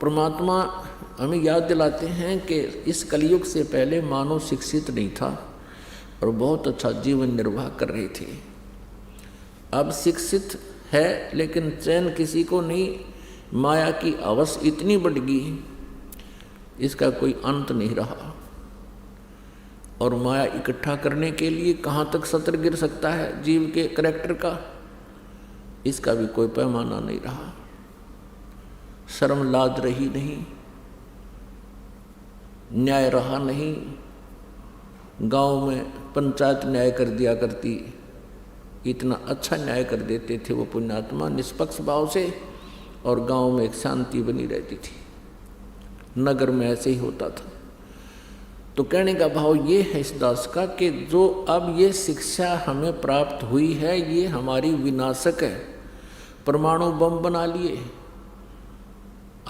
परमात्मा हमें याद दिलाते हैं कि इस कलयुग से पहले मानव शिक्षित नहीं था और बहुत अच्छा जीवन निर्वाह कर रहे थे। अब शिक्षित है लेकिन चैन किसी को नहीं, माया की हवस इतनी बढ़ गई, इसका कोई अंत नहीं रहा। और माया इकट्ठा करने के लिए कहाँ तक सतर गिर सकता है जीव के करैक्टर का, इसका भी कोई पैमाना नहीं रहा। शर्म लाज रही नहीं, न्याय रहा नहीं। गांव में पंचायत न्याय कर दिया करती, इतना अच्छा न्याय कर देते थे वो पुण्यात्मा निष्पक्ष भाव से, और गांव में एक शांति बनी रहती थी। नगर में ऐसे ही होता था। तो कहने का भाव ये है इस दास का कि जो अब ये शिक्षा हमें प्राप्त हुई है ये हमारी विनाशक है। परमाणु बम बना लिए,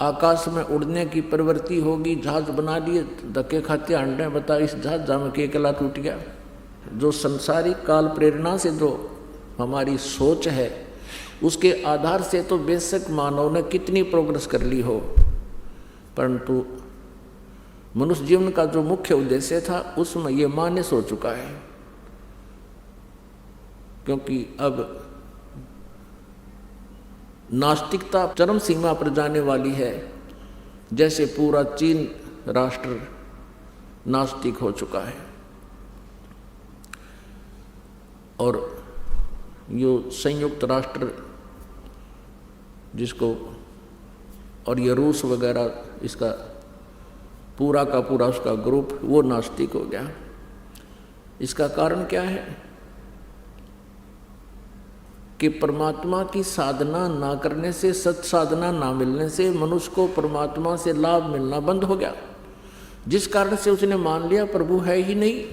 आकाश में उड़ने की प्रवृत्ति होगी, जहाज बना लिए, धक्के खाते अंडे, बता इस जहाज में के अकेला टूट गया। जो संसारिक काल प्रेरणा से जो हमारी सोच है उसके आधार से तो बेशक मानव ने कितनी प्रोग्रेस कर ली हो, परंतु मनुष्य जीवन का जो मुख्य उद्देश्य था उसमें ये मान्य हो चुका है। क्योंकि अब नास्तिकता चरम सीमा पर जाने वाली है, जैसे पूरा चीन राष्ट्र नास्तिक हो चुका है। और यो संयुक्त राष्ट्र जिसको, और ये रूस वगैरह, इसका पूरा का पूरा उसका ग्रुप वो नास्तिक हो गया। इसका कारण क्या है कि परमात्मा की साधना ना करने से, सत साधना ना मिलने से मनुष्य को परमात्मा से लाभ मिलना बंद हो गया, जिस कारण से उसने मान लिया प्रभु है ही नहीं।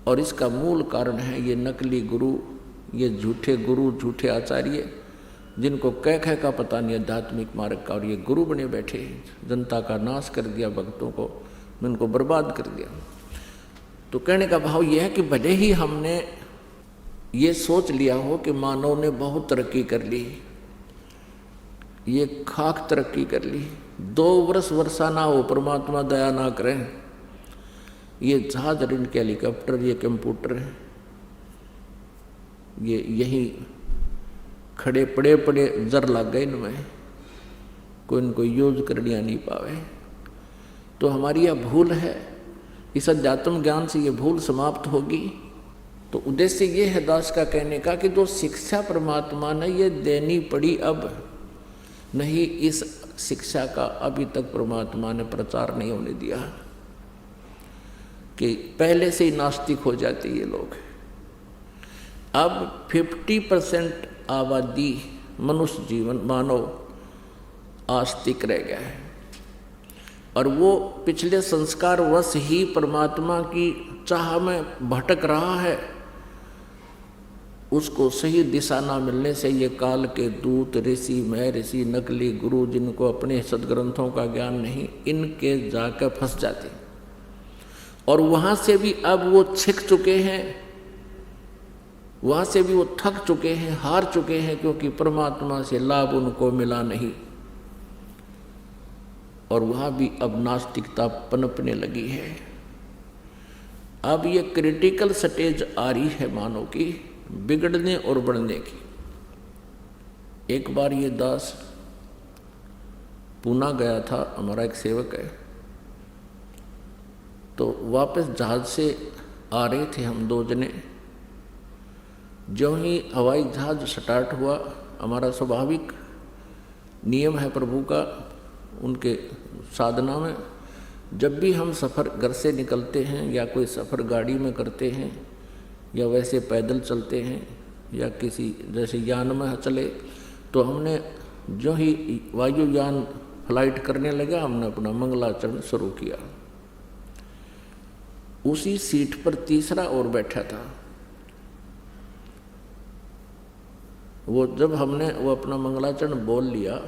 और इसका मूल कारण है ये नकली गुरु, ये झूठे गुरु, झूठे आचार्य, जिनको कह का पता नहीं आध्यात्मिक मार्ग का, और ये गुरु बने बैठे, जनता का नाश कर दिया, भक्तों को उनको बर्बाद कर दिया। तो कहने का भाव यह है कि भले ही हमने ये सोच लिया हो कि मानव ने बहुत तरक्की कर ली, ये खाक तरक्की कर ली, 2 वर्ष वर्षा ना हो परमात्मा दया ना करें, ये जहाज, इनके हेलीकॉप्टर, ये कंप्यूटर, ये यही खड़े पड़े पड़े जर लग गए इनमें, कोई इनको यूज कर लिया नहीं पावे। तो हमारी यह भूल है, इस अध्यात्म ज्ञान से ये भूल समाप्त होगी। तो उद्देश्य ये है दास का कहने का कि जो शिक्षा परमात्मा ने ये देनी पड़ी, अब नहीं इस शिक्षा का अभी तक परमात्मा ने प्रचार नहीं होने दिया, कि पहले से ही नास्तिक हो जाते ये लोग। अब 50% आबादी मनुष्य जीवन मानव आस्तिक रह गया है, और वो पिछले संस्कार वश ही परमात्मा की चाह में भटक रहा है। उसको सही दिशा ना मिलने से ये काल के दूत, ऋषि, महर्षि, नकली गुरु, जिनको अपने सदग्रंथों का ज्ञान नहीं, इनके जाकर फंस जाते, और वहाँ से भी अब वो छिक चुके हैं, वहाँ से भी वो थक चुके हैं, हार चुके हैं, क्योंकि परमात्मा से लाभ उनको मिला नहीं। और वहाँ भी अब नास्तिकता पनपने लगी है। अब ये क्रिटिकल स्टेज आ रही है मानव की बिगड़ने और बढ़ने की। एक बार ये दास पूना गया था, हमारा एक सेवक है, तो वापस जहाज से आ रहे थे हम 2 जने। जो ही हवाई जहाज स्टार्ट हुआ, हमारा स्वाभाविक नियम है प्रभु का, उनके साधना में, जब भी हम सफ़र घर से निकलते हैं या कोई सफ़र गाड़ी में करते हैं या वैसे पैदल चलते हैं या किसी जैसे यान में चले, तो हमने जो ही वायुयान फ्लाइट करने लगा, हमने अपना मंगलाचरण शुरू किया। उसी सीट पर तीसरा और बैठा था। वो जब हमने वो अपना मंगलाचरण बोल लिया,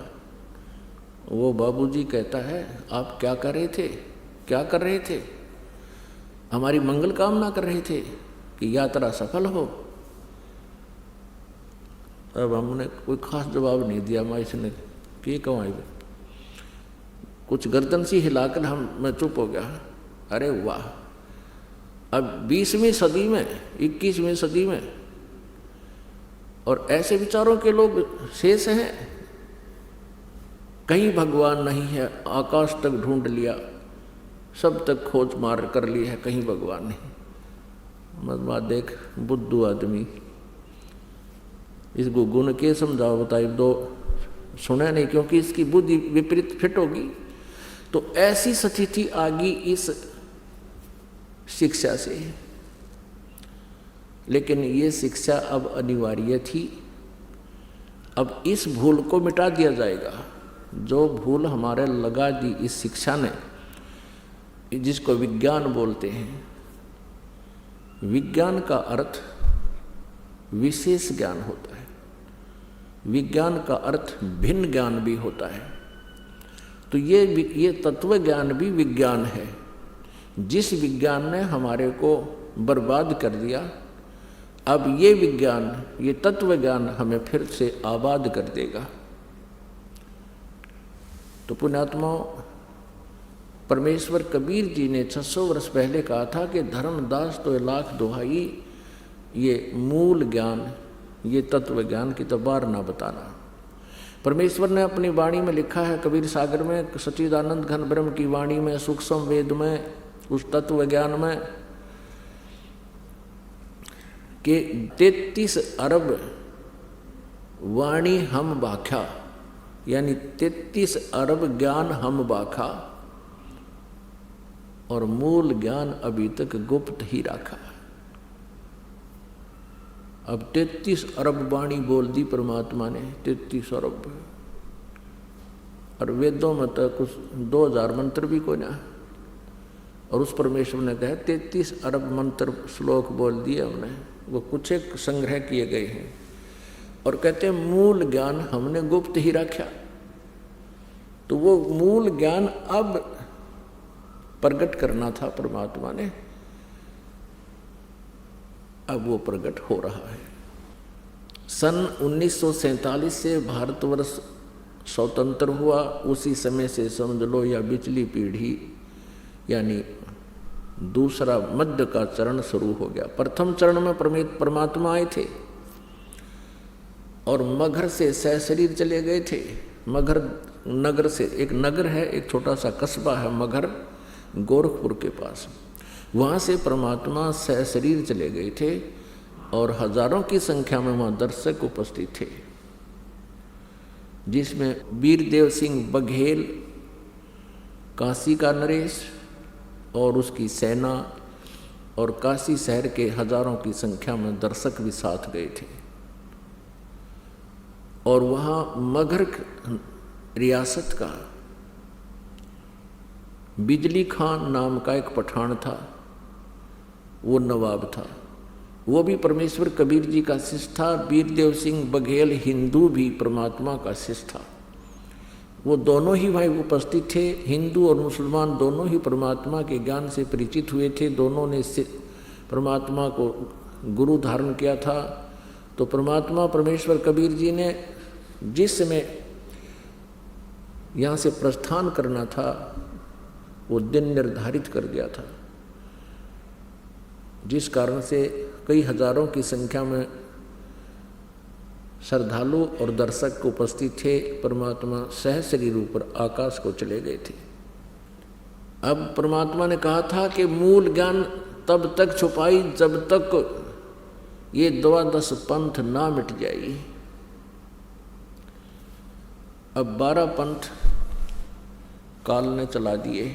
वो बाबूजी कहता है, आप क्या कर रहे थे, क्या कर रहे थे? हमारी मंगल कामना कर रहे थे कि यात्रा सफल हो। अब हमने कोई खास जवाब नहीं दिया, मैं इसने कि कमाई। कुछ गर्दन सी हिलाकर मैं चुप हो गया। अरे वाह, अब 20वीं सदी में, 21वीं सदी में, और ऐसे विचारों के लोग शेष हैं। कहीं भगवान नहीं है, आकाश तक ढूंढ लिया, सब तक खोज मार कर ली है, कहीं भगवान नहीं। मत बात देख, बुद्धू आदमी, इस गुग्गू ने क्या समझाओ बताइए, दो सुने नहीं, क्योंकि इसकी बुद्धि विपरीत फिट होगी। तो ऐसी स्थिति आ गई इस शिक्षा से, लेकिन ये शिक्षा अब अनिवार्य थी। अब इस भूल को मिटा दिया जाएगा, जो भूल हमारे लगा दी इस शिक्षा ने, जिसको विज्ञान बोलते हैं। विज्ञान का अर्थ विशेष ज्ञान होता है, विज्ञान का अर्थ भिन्न ज्ञान भी होता है। तो ये तत्व ज्ञान भी विज्ञान है। जिस विज्ञान ने हमारे को बर्बाद कर दिया, अब ये विज्ञान, ये तत्व ज्ञान हमें फिर से आबाद कर देगा। तो पुण्यात्माओं, परमेश्वर कबीर जी ने 600 वर्ष पहले कहा था कि धर्मदास तो लाख दुहाई, ये मूल ज्ञान, ये तत्व ज्ञान की तो बार ना बताना। परमेश्वर ने अपनी वाणी में लिखा है, कबीर सागर में, सच्चिदानंद घन ब्रह्म की वाणी में, सूक्ष्म वेद में, उस तत्व ज्ञान में, कि 33 अरब वाणी हम बाख्या, यानी 33 अरब ज्ञान हम बाखा, और मूल ज्ञान अभी तक गुप्त ही रखा। अब 33 अरब वाणी बोल दी परमात्मा ने, 33 अरब, और वेदों में तो कुछ 2000 मंत्र भी कोई ना, और उस परमेश्वर ने कहा 33 अरब मंत्र श्लोक बोल दिए हमने, वो कुछ एक संग्रह किए गए हैं, और कहते हैं मूल ज्ञान हमने गुप्त ही रखा। तो वो मूल ज्ञान अब प्रकट करना था परमात्मा ने, अब वो प्रकट हो रहा है। सन 1947 से भारतवर्ष स्वतंत्र हुआ, उसी समय से समझ लो या पिछली पीढ़ी, यानी दूसरा मध्य का चरण शुरू हो गया। प्रथम चरण में परमात्मा आए थे और मगहर से सहशरीर चले गए थे। मगहर नगर से, एक नगर है, एक छोटा सा कस्बा है मगहर, गोरखपुर के पास, वहाँ से परमात्मा सहशरीर चले गए थे, और हजारों की संख्या में वहाँ दर्शक उपस्थित थे, जिसमें वीरदेव सिंह बघेल, काशी का नरेश और उसकी सेना, और काशी शहर के हजारों की संख्या में दर्शक भी साथ गए थे। और वहाँ मगहर रियासत का बिजली खान नाम का एक पठान था, वो नवाब था, वो भी परमेश्वर कबीर जी का शिष्य था। वीरदेव सिंह बघेल हिंदू भी परमात्मा का शिष्य था। वो दोनों ही भाई उपस्थित थे, हिंदू और मुसलमान दोनों ही परमात्मा के ज्ञान से परिचित हुए थे, दोनों ने परमात्मा को गुरु धारण किया था। तो परमात्मा परमेश्वर कबीर जी ने जिस समय यहाँ से प्रस्थान करना था, वो दिन निर्धारित कर दिया था, जिस कारण से कई हजारों की संख्या में श्रद्धालु और दर्शक उपस्थित थे। परमात्मा सहशरीर ऊपर आकाश को चले गए थे। अब परमात्मा ने कहा था कि मूल ज्ञान तब तक छुपाई जब तक ये 12 पंथ ना मिट जाए। अब 12 पंथ काल ने चला दिए।